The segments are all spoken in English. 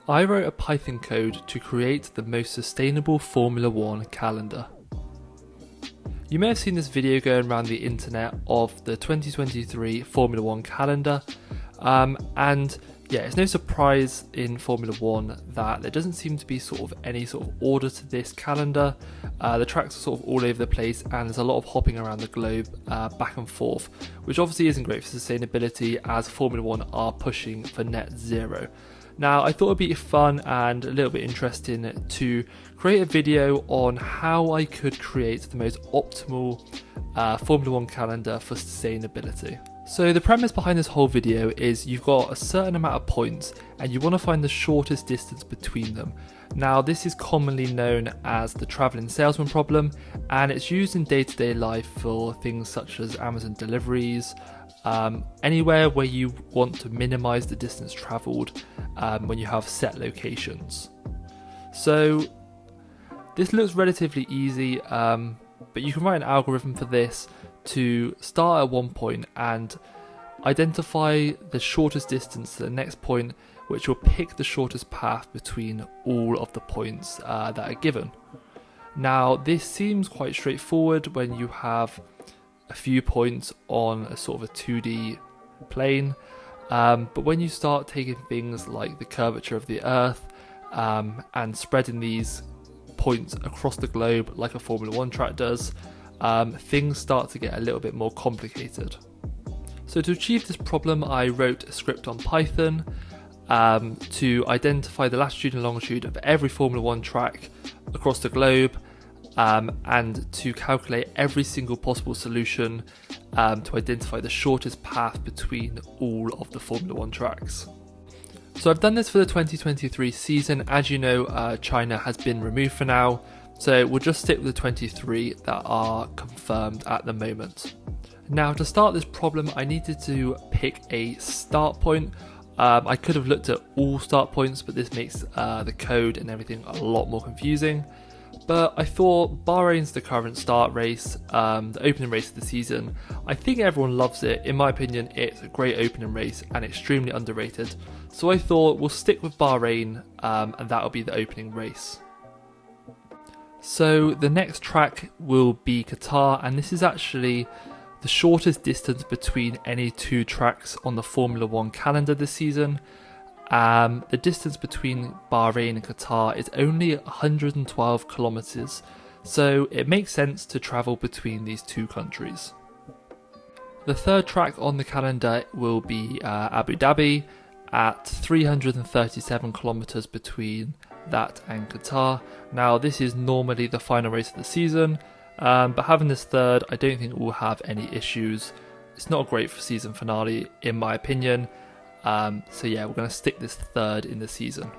I wrote a Python code to create the most sustainable Formula 1 calendar. You may have seen this video going around the internet of the 2023 Formula 1 calendar, and yeah, it's no surprise in Formula 1 that there doesn't seem to be any sort of order to this calendar. The tracks are sort of all over the place and there's a lot of hopping around the globe back and forth, which obviously isn't great for sustainability as Formula 1 are pushing for net zero. Now, I thought it'd be fun and a little bit interesting to create a video on how I could create the most optimal Formula 1 calendar for sustainability. So the premise behind this whole video is you've got a certain amount of points and you want to find the shortest distance between them. Now, this is commonly known as the travelling salesman problem, and it's used in day-to-day life for things such as Amazon deliveries, anywhere where you want to minimize the distance traveled when you have set locations. So this looks relatively easy, but you can write an algorithm for this to start at one point and identify the shortest distance to the next point, which will pick the shortest path between all of the points that are given. Now, this seems quite straightforward when you have a few points on a sort of a 2D plane, but when you start taking things like the curvature of the Earth and spreading these points across the globe like a Formula 1 track does, things start to get a little bit more complicated. So to achieve this problem, I wrote a script on Python to identify the latitude and longitude of every Formula 1 track across the globe, and to calculate every single possible solution to identify the shortest path between all of the Formula 1 tracks. So I've done this for the 2023 season. As you know, China has been removed for now, so we'll just stick with the 23 that are confirmed at the moment. Now, to start this problem, I needed to pick a start point. I could have looked at all start points, but this makes the code and everything a lot more confusing. But I thought Bahrain's the current start race, the opening race of the season. I think everyone loves it. In my opinion, it's a great opening race and extremely underrated. So I thought we'll stick with Bahrain, and that'll be the opening race. So the next track will be Qatar, and this is actually the shortest distance between any two tracks on the Formula 1 calendar this season. The distance between Bahrain and Qatar is only 112 kilometers, so it makes sense to travel between these two countries. The third track on the calendar will be Abu Dhabi at 337 kilometers between that and Qatar. Now, this is normally the final race of the season, but having this third, I don't think we'll have any issues. It's not great for season finale, in my opinion. So yeah, we're going to stick this third in the season.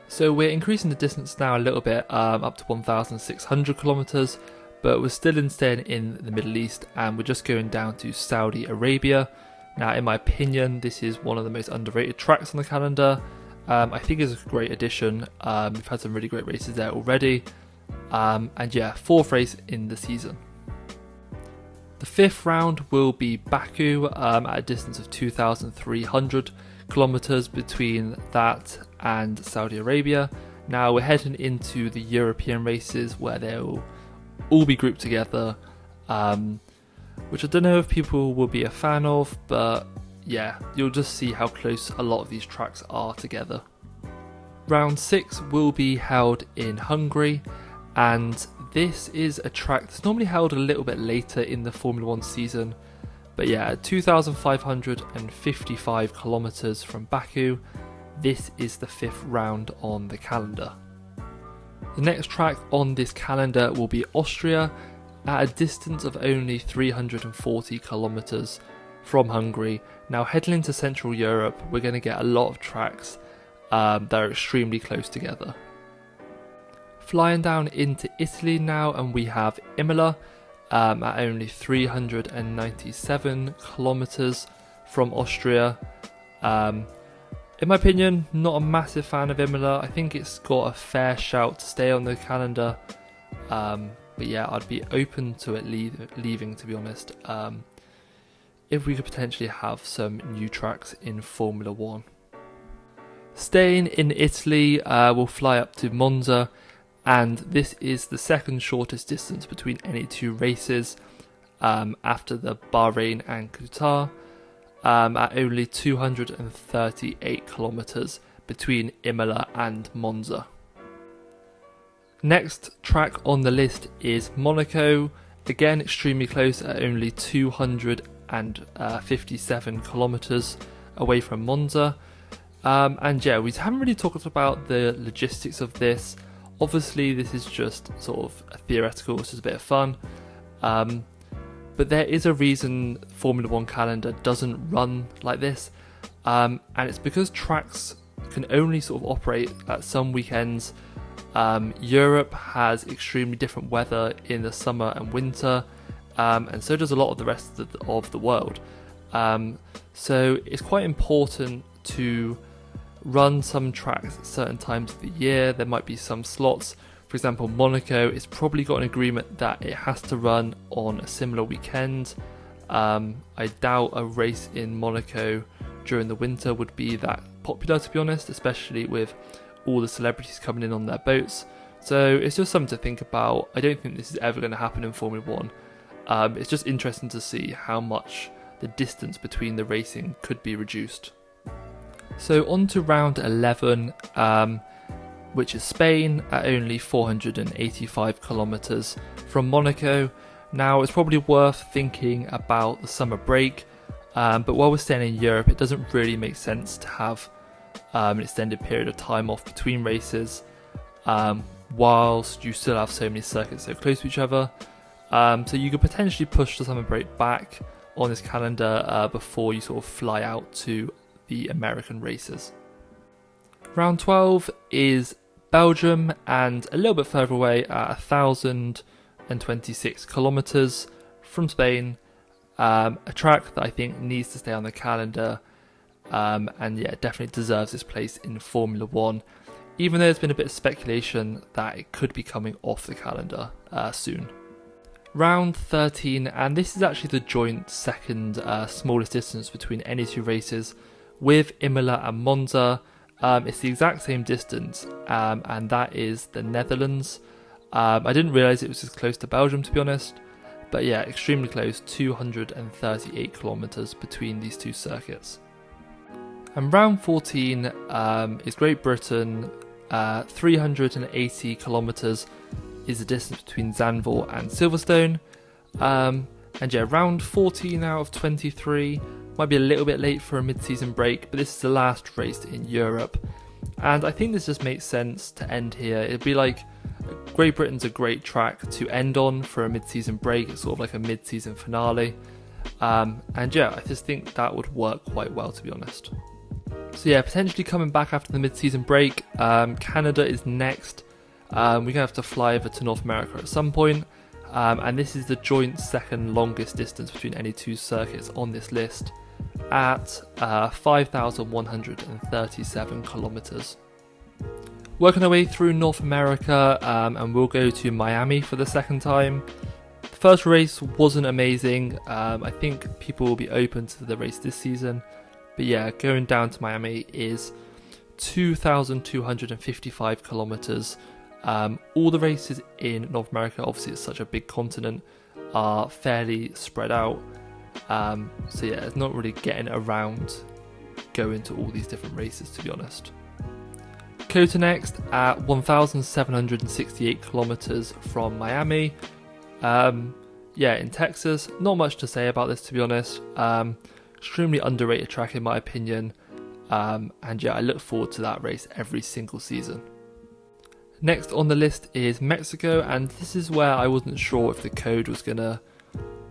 So we're increasing the distance now a little bit, up to 1,600 kilometers, but we're still staying in the Middle East, and we're just going down to Saudi Arabia. Now, in my opinion, this is one of the most underrated tracks on the calendar. I think it's a great addition. We've had some really great races there already. And yeah, fourth race in the season. The fifth round will be Baku at a distance of 2,300 kilometers between that and Saudi Arabia. Now we're heading into the European races where they'll all be grouped together, which I don't know if people will be a fan of, but yeah, you'll just see how close a lot of these tracks are together. Round 6 will be held in Hungary, and this is a track that's normally held a little bit later in the Formula 1 season, but yeah, at 2,555 kilometers from Baku, this is the fifth round on the calendar. The next track on this calendar will be Austria at a distance of only 340 kilometers from Hungary. Now, heading into Central Europe, we're going to get a lot of tracks that are extremely close together. Flying down into Italy now, and we have Imola at only 397 kilometers from Austria. In my opinion, not a massive fan of Imola. I think it's got a fair shout to stay on the calendar, but yeah, I'd be open to it leaving, to be honest, if we could potentially have some new tracks in Formula 1. Staying in Italy, we'll fly up to Monza, and this is the second shortest distance between any two races after the Bahrain and Qatar, at only 238 kilometers between Imola and Monza. Next track on the list is Monaco, again extremely close at only 257 kilometers away from Monza. And yeah, we haven't really talked about the logistics of this. Obviously this is just sort of a theoretical, it's just a bit of fun. But there is a reason Formula 1 calendar doesn't run like this. And it's because tracks can only sort of operate at some weekends. Europe has extremely different weather in the summer and winter, and so does a lot of the rest of the world. So it's quite important to run some tracks at certain times of the year. There might be some slots. For example, Monaco, it's probably got an agreement that it has to run on a similar weekend. I doubt a race in Monaco during the winter would be that popular, to be honest, especially with all the celebrities coming in on their boats. So it's just something to think about. I don't think this is ever going to happen in Formula 1. It's just interesting to see how much the distance between the racing could be reduced. So on to round 11, which is Spain at only 485 kilometers from Monaco. Now it's probably worth thinking about the summer break, but while we're staying in Europe, it doesn't really make sense to have an extended period of time off between races, whilst you still have so many circuits so close to each other. So you could potentially push the summer break back on this calendar before you sort of fly out to the American races. Round 12 is Belgium, and a little bit further away at 1,026 kilometers from Spain, a track that I think needs to stay on the calendar, and yeah, definitely deserves its place in Formula 1, even though there's been a bit of speculation that it could be coming off the calendar soon. Round 13, and this is actually the joint second smallest distance between any two races with Imola and Monza. It's the exact same distance, and that is the Netherlands. I didn't realise it was as close to Belgium, to be honest, but yeah, extremely close, 238 kilometres between these two circuits. And round 14 is Great Britain, 380 kilometres is the distance between Zandvoort and Silverstone. And yeah, round 14 out of 23, might be a little bit late for a mid-season break, but this is the last race in Europe. And I think this just makes sense to end here. It'd be like, Great Britain's a great track to end on for a mid-season break. It's sort of like a mid-season finale. And yeah, I just think that would work quite well, to be honest. So yeah, potentially coming back after the mid-season break. Canada is next. We're going to have to fly over to North America at some point. And this is the joint second longest distance between any two circuits on this list at 5,137 kilometers. Working our way through North America, and we'll go to Miami for the second time. The first race wasn't amazing. I think people will be open to the race this season. But yeah, going down to Miami is 2,255 kilometers. All the races in North America, obviously it's such a big continent, are fairly spread out. So yeah, it's not really getting around going to all these different races, to be honest. COTA next at 1,768 kilometers from Miami. Yeah, in Texas. Not much to say about this, to be honest. Extremely underrated track in my opinion. And yeah, I look forward to that race every single season. Next on the list is Mexico, and this is where I wasn't sure if the code was going to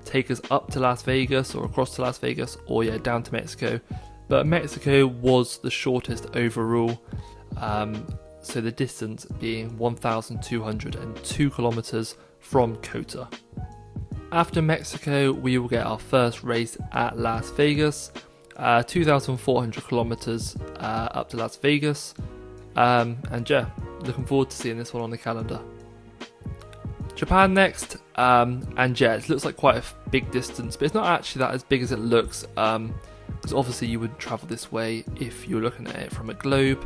take us up to Las Vegas or across to Las Vegas or yeah, down to Mexico. But Mexico was the shortest overall, so the distance being 1,202 kilometers from COTA. After Mexico, we will get our first race at Las Vegas, 2,400 kilometers up to Las Vegas, and yeah, looking forward to seeing this one on the calendar. Japan next, and yeah, it looks like quite a big distance, but it's not actually that as big as it looks, because obviously you wouldn't travel this way if you were looking at it from a globe.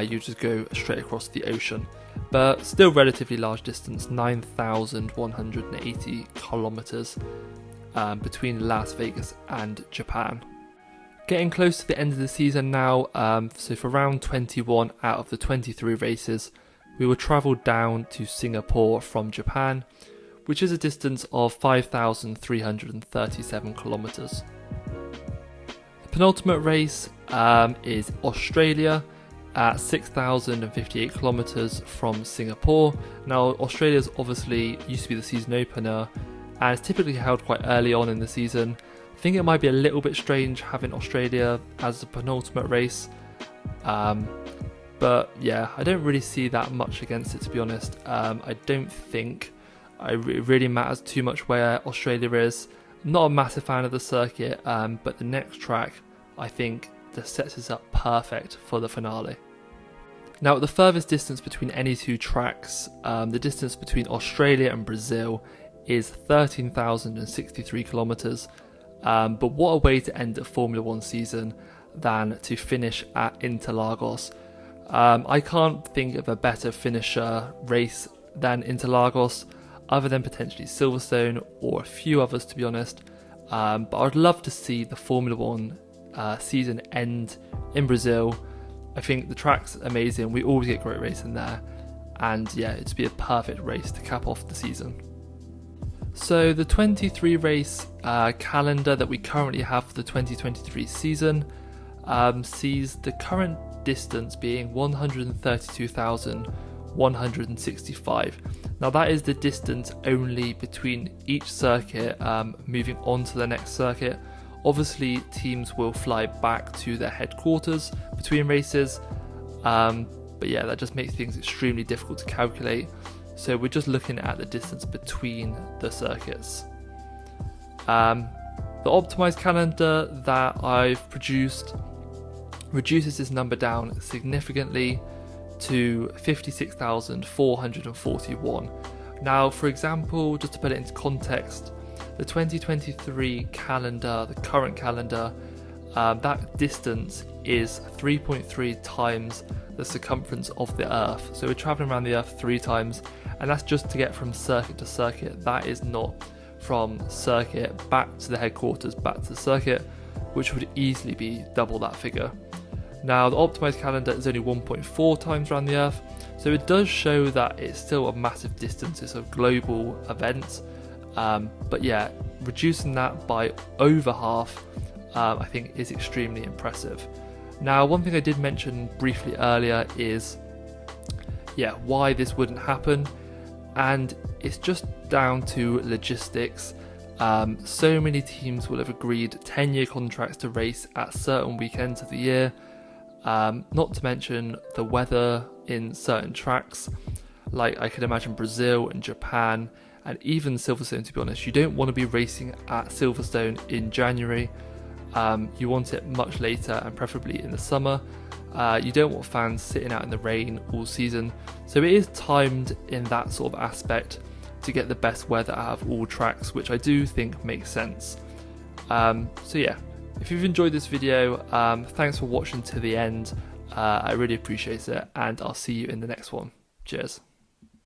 you just go straight across the ocean. But still relatively large distance, 9,180 kilometers between Las Vegas and Japan. Getting close to the end of the season now, so for round 21 out of the 23 races, we will travel down to Singapore from Japan, which is a distance of 5,337 kilometers. The penultimate race is Australia at 6,058 kilometers from Singapore. Now, Australia's obviously used to be the season opener and it's typically held quite early on in the season. I think it might be a little bit strange having Australia as the penultimate race, but yeah, I don't really see that much against it, to be honest. I don't think it really matters too much where Australia is. I'm not a massive fan of the circuit, but the next track I think that sets us up perfect for the finale. Now, the furthest distance between any two tracks, the distance between Australia and Brazil is 13,063 kilometers. But what a way to end a Formula One season than to finish at Interlagos. I can't think of a better finisher race than Interlagos, other than potentially Silverstone or a few others, to be honest. But I'd love to see the Formula One season end in Brazil. I think the track's amazing. We always get great racing there, and yeah, it'd be a perfect race to cap off the season. So the 23 race calendar that we currently have for the 2023 season sees the current distance being 132,165. Now that is the distance only between each circuit moving on to the next circuit. Obviously teams will fly back to their headquarters between races, but yeah, that just makes things extremely difficult to calculate. So we're just looking at the distance between the circuits. The optimized calendar that I've produced reduces this number down significantly to 56,441. Now, for example, just to put it into context, the 2023 calendar, the current calendar, that distance is 3.3 times the circumference of the Earth. So we're traveling around the Earth 3 times, and that's just to get from circuit to circuit. That is not from circuit back to the headquarters, back to the circuit, which would easily be double that figure. Now, the optimized calendar is only 1.4 times around the Earth, so it does show that it's still a massive distance. It's a global event, but yeah, reducing that by over half, I think is extremely impressive. Now, one thing I did mention briefly earlier is, why this wouldn't happen, and it's just down to logistics. So many teams will have agreed 10-year contracts to race at certain weekends of the year, not to mention the weather in certain tracks, like I could imagine Brazil and Japan, and even Silverstone, to be honest. You don't want to be racing at Silverstone in January. You want it much later and preferably in the summer. You don't want fans sitting out in the rain all season, so it is timed in that sort of aspect to get the best weather out of all tracks, which I do think makes sense. So yeah, if you've enjoyed this video, thanks for watching to the end. I really appreciate it, and I'll see you in the next one. Cheers.